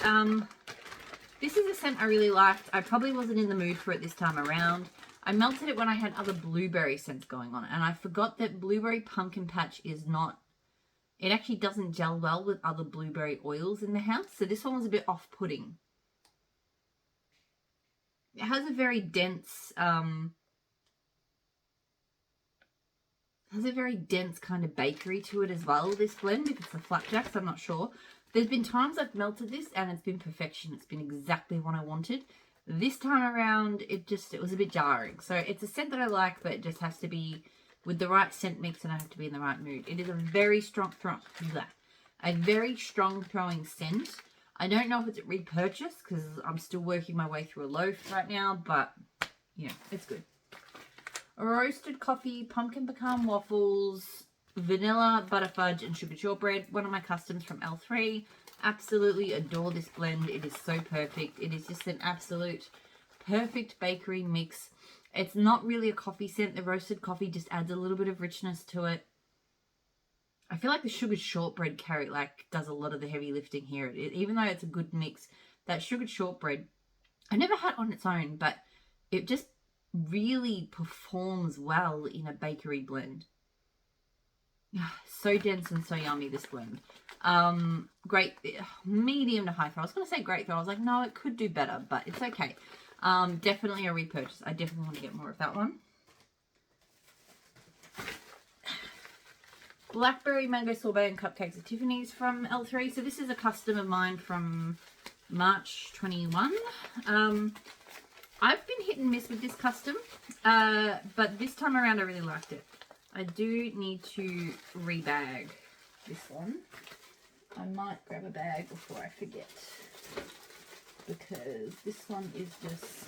This is a scent I really liked. I probably wasn't in the mood for it this time around. I melted it when I had other blueberry scents going on. And I forgot that Blueberry Pumpkin Patch is not... It actually doesn't gel well with other blueberry oils in the house. So this one was a bit off-putting. It has a very dense... kind of bakery to it as well, this blend. If it's the Flapjacks, I'm not sure. There's been times I've melted this and it's been perfection. It's been exactly what I wanted. This time around, it was a bit jarring. So it's a scent that I like, but it just has to be with the right scent mix and I have to be in the right mood. It is a very strong throwing scent. I don't know if it's a repurchase because I'm still working my way through a loaf right now, but yeah, it's good. Roasted coffee, pumpkin pecan waffles, vanilla, butter fudge, and sugar shortbread. One of my customs from L3. Absolutely adore this blend. It is so perfect. It is just an absolute perfect bakery mix. It's not really a coffee scent. The roasted coffee just adds a little bit of richness to it. I feel like the sugar shortbread does a lot of the heavy lifting here. Even though it's a good mix, that sugar shortbread, I never had on its own, but it just really performs well in a bakery blend. So dense and so yummy, this blend. Great, medium to high throw. I was going to say great throw. I was like, no, it could do better, but it's okay. Definitely a repurchase. I definitely want to get more of that one. Blackberry mango sorbet and cupcakes at Tiffany's from L3. So this is a custom of mine from March 21. I've been hit and miss with this custom, but this time around I really liked it. I do need to rebag this one. I might grab a bag before I forget, because this one is just...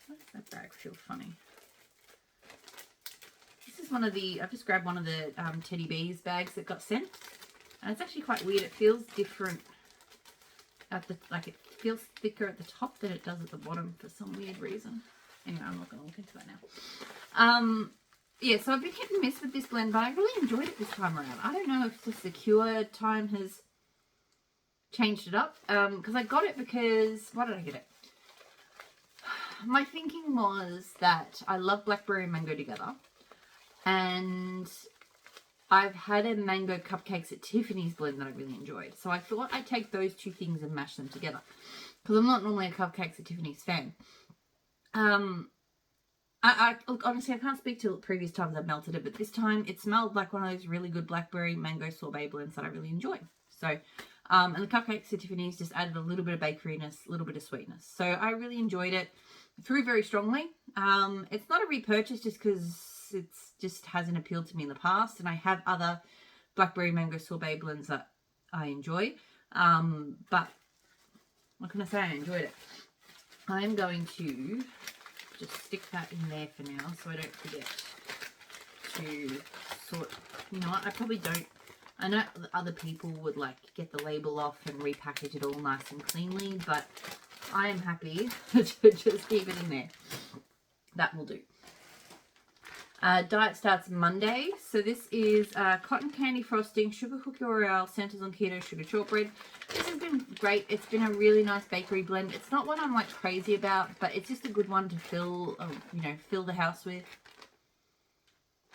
Why does that bag feel funny? This is one of the... I've just grabbed one of the Teddy Bees bags that got sent, and it's actually quite weird. It feels different at the... it feels thicker at the top than it does at the bottom for some weird reason. Anyway, I'm not going to look into that now. Yeah, so I've been hit and miss with this blend, but I really enjoyed it this time around. I don't know if just the cure time has changed it up. Because I got it because... Why did I get it? my thinking was that I love blackberry and mango together, and I've had a mango cupcakes at Tiffany's blend that I really enjoyed. So I thought I'd take those two things and mash them together, because I'm not normally a cupcakes at Tiffany's fan. Look, honestly, I can't speak to previous times I've melted it, but this time it smelled like one of those really good blackberry mango sorbet blends that I really enjoy. So, and the cupcakes at Tiffany's just added a little bit of bakeryness, a little bit of sweetness. So I really enjoyed it. Threw very strongly. It's not a repurchase just because it's just hasn't appealed to me in the past, and I have other blackberry mango sorbet blends that I enjoy. But what can I say? I enjoyed it. I'm going to just stick that in there for now so I don't forget to sort. You know what? I probably don't. I know other people would like get the label off and repackage it all nice and cleanly, but I am happy to just keep it in there. That will do. Diet starts Monday. So this is cotton candy frosting, sugar cookie Royale, Santa's on keto, sugar shortbread. This has been great. It's been a really nice bakery blend. It's not one I'm like crazy about, but it's just a good one to fill, fill the house with.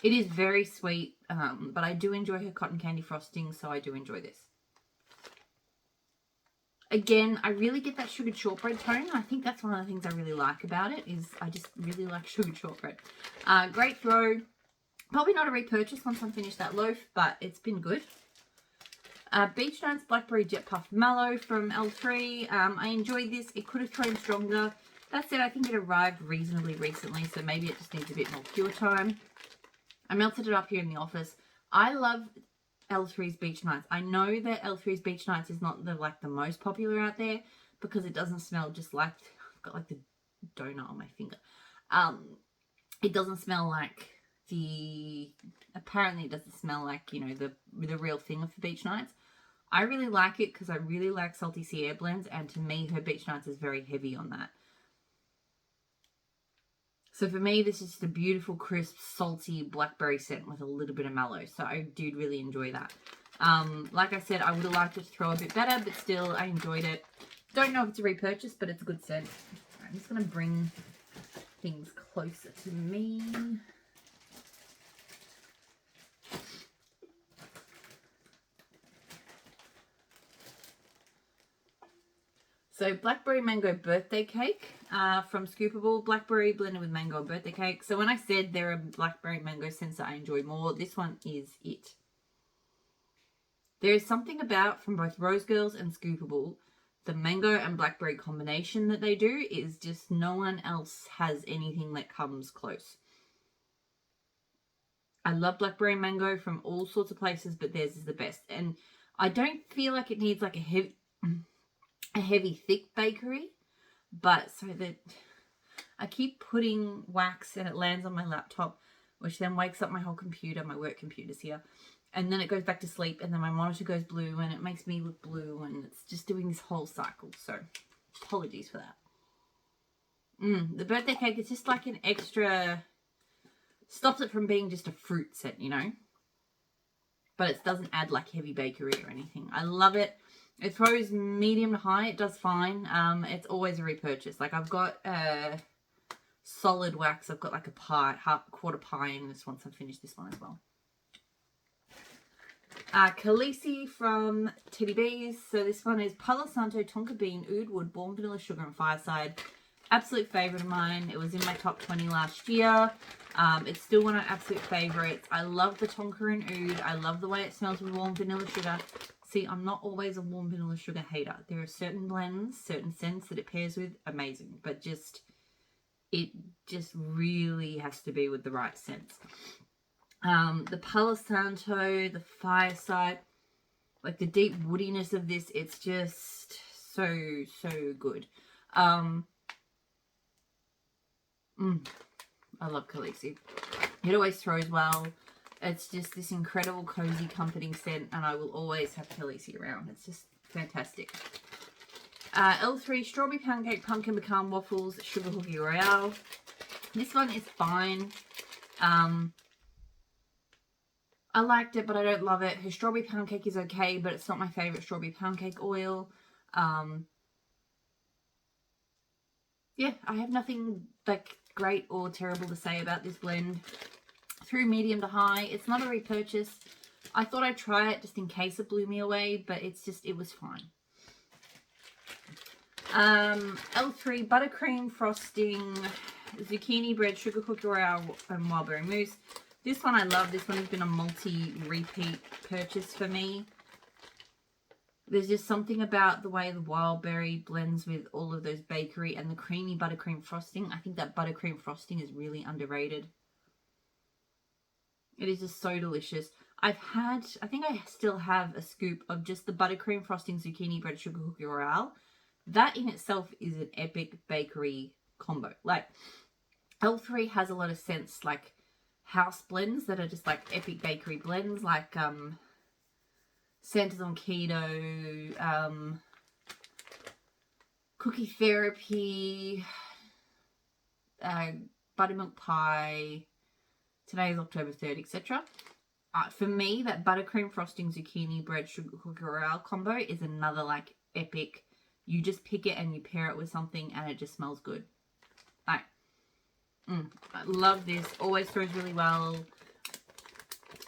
It is very sweet, but I do enjoy her cotton candy frosting, so I do enjoy this. Again, I really get that sugared shortbread tone. I think that's one of the things I really like about it, is I just really like sugared shortbread. Great throw. Probably not a repurchase once I'm finished that loaf, but it's been good. Beach Nights Blackberry Jet Puff Mallow from L3. I enjoyed this. It could have thrown stronger. That said, I think it arrived reasonably recently, so maybe it just needs a bit more cure time. I melted it up here in the office. I love L3's Beach Nights. I know that L3's Beach Nights is not the most popular out there because it doesn't smell just like, I've got like the donut on my finger. It doesn't smell like apparently it doesn't smell like, the real thing of the Beach Nights. I really like it because I really like Salty Sea Air blends, and to me her Beach Nights is very heavy on that. So for me, this is just a beautiful, crisp, salty blackberry scent with a little bit of mallow. So I did really enjoy that. Like I said, I would have liked it to throw a bit better, but still, I enjoyed it. Don't know if it's a repurchase, but it's a good scent. I'm just going to bring things closer to me. So blackberry mango birthday cake from Scoopable. Blackberry blended with mango and birthday cake. So when I said there are blackberry mango scents that I enjoy more, this one is it. There is something about, from both Rose Girls and Scoopable, the mango and blackberry combination that they do is just no one else has anything that comes close. I love blackberry mango from all sorts of places, but theirs is the best. And I don't feel like it needs like a heavy thick bakery, but so that I keep putting wax and it lands on my laptop, which then wakes up my whole computer. My work computer's here, and then it goes back to sleep, and then my monitor goes blue and it makes me look blue, and it's just doing this whole cycle. So apologies for that. The birthday cake is just like an extra, stops it from being just a fruit set, but it doesn't add like heavy bakery or anything. I love it. It throws medium to high. It does fine. It's always a repurchase. Like I've got solid wax. I've got like a quarter pie in this once I finish this one as well. Khaleesi from Teddy Bees. So this one is Palo Santo, Tonka Bean, Oud Wood, Warm Vanilla Sugar and Fireside. Absolute favourite of mine. It was in my top 20 last year. It's still one of my absolute favourites. I love the Tonka and Oud. I love the way it smells with warm vanilla sugar. See, I'm not always a warm vanilla sugar hater. There are certain blends, certain scents that it pairs with, amazing. But it just really has to be with the right scents. The Palo Santo, the Fireside, like the deep woodiness of this, it's just so good. I love Khaleesi. It always throws well. It's just this incredible, cozy, comforting scent, and I will always have Khaleesi around. It's just fantastic. L3 Strawberry Pancake, Pumpkin Pecan Waffles, Sugar Cookie Royale. This one is fine. I liked it, but I don't love it. Her Strawberry Pancake is okay, but it's not my favourite Strawberry Pancake oil. yeah, I have nothing like great or terrible to say about this blend. Through medium to high. It's not a repurchase. I thought I'd try it just in case it blew me away, but it was fine. L3 buttercream frosting, zucchini bread, sugar cookie royale, and wildberry mousse. This one I love. This one has been a multi-repeat purchase for me. There's just something about the way the wildberry blends with all of those bakery and the creamy buttercream frosting. I think that buttercream frosting is really underrated. It is just so delicious. I think I still have a scoop of just the buttercream frosting zucchini bread sugar cookie royale. That in itself is an epic bakery combo. Like, L3 has a lot of scents, like house blends that are just like epic bakery blends, like Santa's on Keto, Cookie Therapy, Buttermilk Pie, today is October 3rd, etc. For me, that buttercream frosting zucchini bread sugar cookie royale combo is another like epic. You just pick it and you pair it with something and it just smells good. Like, I love this. Always throws really well.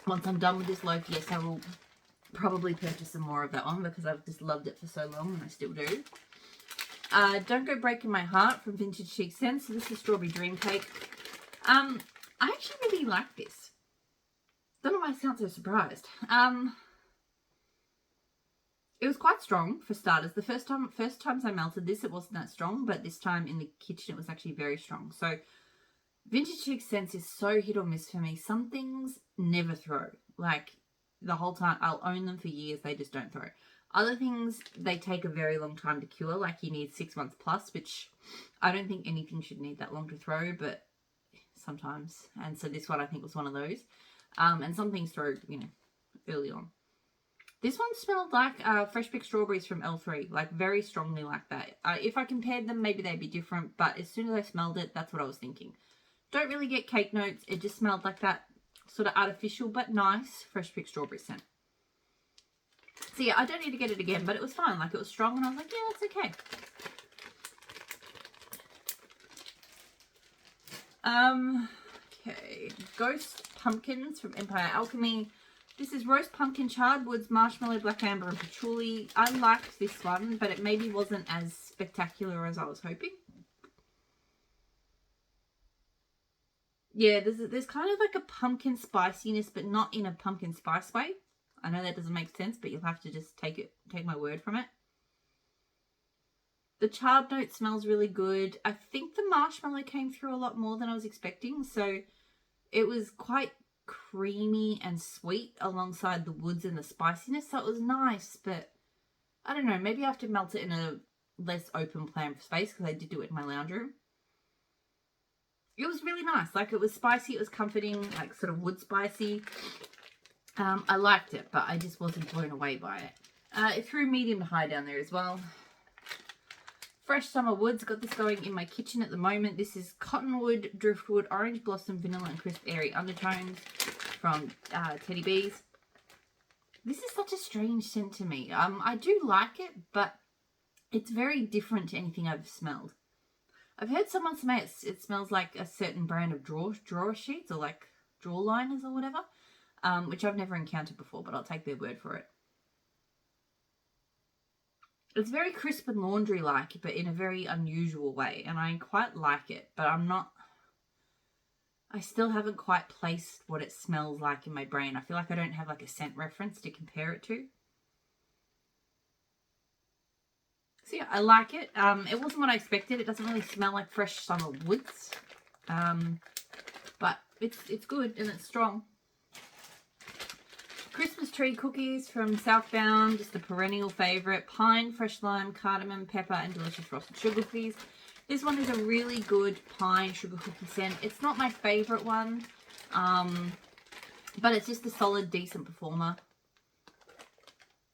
Once I'm done with this loaf, yes, I will probably purchase some more of that one because I've just loved it for so long and I still do. Don't Go Breaking My Heart from Vintage Chic Scents. So this is Strawberry Dream Cake. I actually really like this. Don't know why I sound so surprised. It was quite strong for starters. The first times I melted this, it wasn't that strong, but this time in the kitchen, it was actually very strong. So Vintage Chic Scents is so hit or miss for me. Some things never throw. Like, the whole time, I'll own them for years, they just don't throw. Other things, they take a very long time to cure. Like, you need 6 months plus, which I don't think anything should need that long to throw, but sometimes. And so this one, I think, was one of those. And some things throw, early on. This one smelled like fresh picked strawberries from L3, like very strongly like that. If I compared them, maybe they'd be different, but as soon as I smelled it, that's what I was thinking. Don't really get cake notes. It just smelled like that sort of artificial but nice fresh picked strawberry scent. So yeah, I don't need to get it again, but it was fine. Like, it was strong and I was like, yeah, that's okay. Okay, Ghost Pumpkins from Empire Alchemy. This is roast pumpkin, charred woods, marshmallow, black amber, and patchouli. I liked this one, but it maybe wasn't as spectacular as I was hoping. Yeah, there's kind of like a pumpkin spiciness, but not in a pumpkin spice way. I know that doesn't make sense, but you'll have to just take my word from it. The charred note smells really good. I think the marshmallow came through a lot more than I was expecting, so it was quite creamy and sweet alongside the woods and the spiciness, so it was nice, but I don't know, maybe I have to melt it in a less open plan space because I did do it in my lounge room. It was really nice. Like, it was spicy, it was comforting, like sort of wood spicy. I liked it, but I just wasn't blown away by it. It threw medium to high down there as well. Fresh Summer Woods, got this going in my kitchen at the moment. This is Cottonwood, Driftwood, Orange Blossom, Vanilla and Crisp Airy Undertones from Teddy Bees. This is such a strange scent to me. I do like it, but it's very different to anything I've smelled. I've heard someone say it smells like a certain brand of drawer sheets or like drawer liners or whatever, which I've never encountered before, but I'll take their word for it. It's very crisp and laundry-like, but in a very unusual way, and I quite like it, but I still haven't quite placed what it smells like in my brain. I feel like I don't have like a scent reference to compare it to. So yeah, I like it. It wasn't what I expected. It doesn't really smell like fresh summer woods, but it's good and it's strong. Christmas tree cookies from Southbound, just a perennial favourite. Pine, fresh lime, cardamom, pepper, and delicious frosted sugar cookies. This one is a really good pine sugar cookie scent. It's not my favourite one, but it's just a solid, decent performer.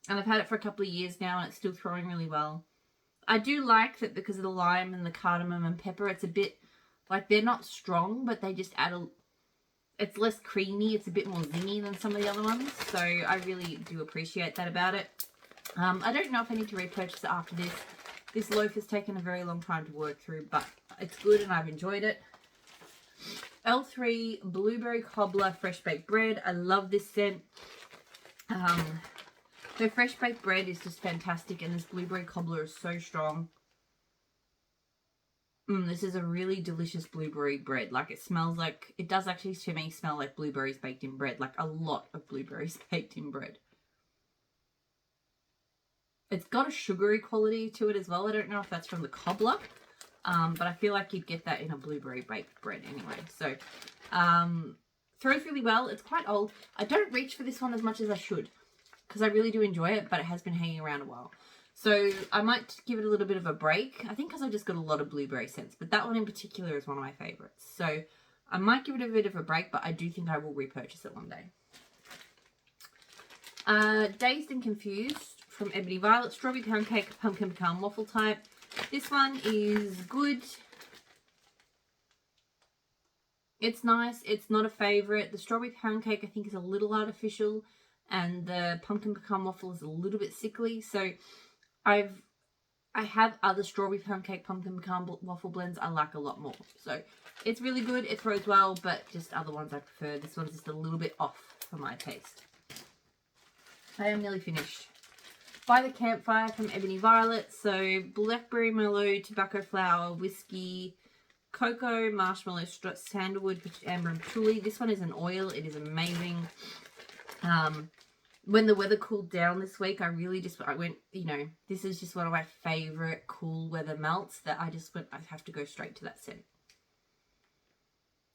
And I've had it for a couple of years now, and it's still throwing really well. I do like that because of the lime and the cardamom and pepper. It's a bit, like, they're not strong, but they just add it's less creamy. It's a bit more zingy than some of the other ones. So I really do appreciate that about it. I don't know if I need to repurchase it after this. This loaf has taken a very long time to work through, but it's good and I've enjoyed it. L3 Blueberry Cobbler Fresh Baked Bread. I love this scent. The fresh baked bread is just fantastic, and this blueberry cobbler is so strong. This is a really delicious blueberry bread. Like, it smells like, it does actually to me smell like blueberries baked in bread, like a lot of blueberries baked in bread. It's got a sugary quality to it as well. I don't know if that's from the cobbler, but I feel like you'd get that in a blueberry baked bread anyway. So, throws really well. It's quite old. I don't reach for this one as much as I should, because I really do enjoy it, but it has been hanging around a while. So I might give it a little bit of a break. I think because I just got a lot of blueberry scents, but that one in particular is one of my favorites. So I might give it a bit of a break, but I do think I will repurchase it one day. Dazed and Confused from Ebony Violet. Strawberry Pound Cake, Pumpkin Pecan Waffle type. This one is good. It's nice. It's not a favorite. The Strawberry Pound Cake I think is a little artificial, and the Pumpkin Pecan Waffle is a little bit sickly. So I have other Strawberry Pound Cake, Pumpkin Pecan Waffle blends I like a lot more. So it's really good. It throws well, but just other ones I prefer. This one's just a little bit off for my taste. I am nearly finished. By the Campfire from Ebony Violet. So blackberry merlot, tobacco flower, whiskey, cocoa, marshmallow, sandalwood, amber and patchouli. This one is an oil. It is amazing. When the weather cooled down this week, I went, you know, this is just one of my favorite cool weather melts that I I have to go straight to that scent.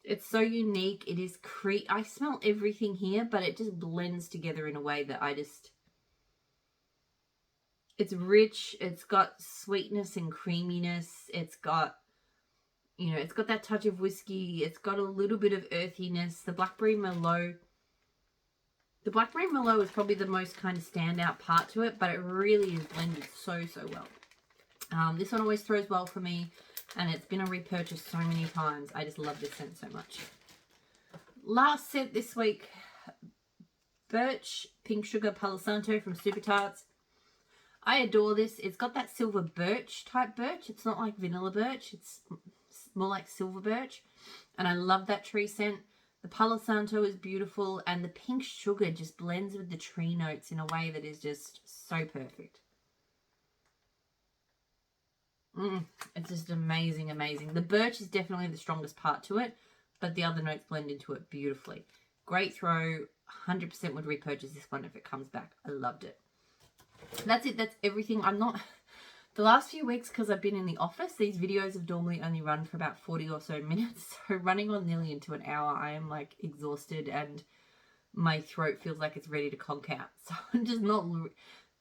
It's so unique. It is I smell everything here, but it just blends together in a way that it's rich. It's got sweetness and creaminess. It's got, you know, it's got that touch of whiskey. It's got a little bit of earthiness. The blackberry merlot is probably the most kind of standout part to it, but it really is blended so well. This one always throws well for me, and it's been a repurchase so many times. I just love this scent so much. Last scent this week, Birch Pink Sugar Palo Santo from Super Tarts. I adore this. It's got that silver birch type birch. It's not like vanilla birch. It's more like silver birch, and I love that tree scent. The Palo Santo is beautiful, and the pink sugar just blends with the tree notes in a way that is just so perfect. It's just amazing, amazing. The birch is definitely the strongest part to it, but the other notes blend into it beautifully. Great throw. 100% would repurchase this one if it comes back. I loved it. That's it. That's everything. The last few weeks, because I've been in the office, these videos have normally only run for about 40 or so minutes. So running on nearly into an hour, I am like exhausted and my throat feels like it's ready to conk out. So I'm just not,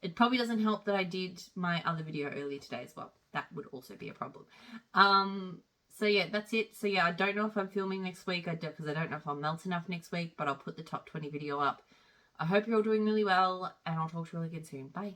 it probably doesn't help that I did my other video earlier today as well. That would also be a problem. So yeah, that's it. So yeah, I don't know if I'm filming next week because I don't know if I'll melt enough next week, but I'll put the top 20 video up. I hope you're all doing really well, and I'll talk to you all again soon. Bye.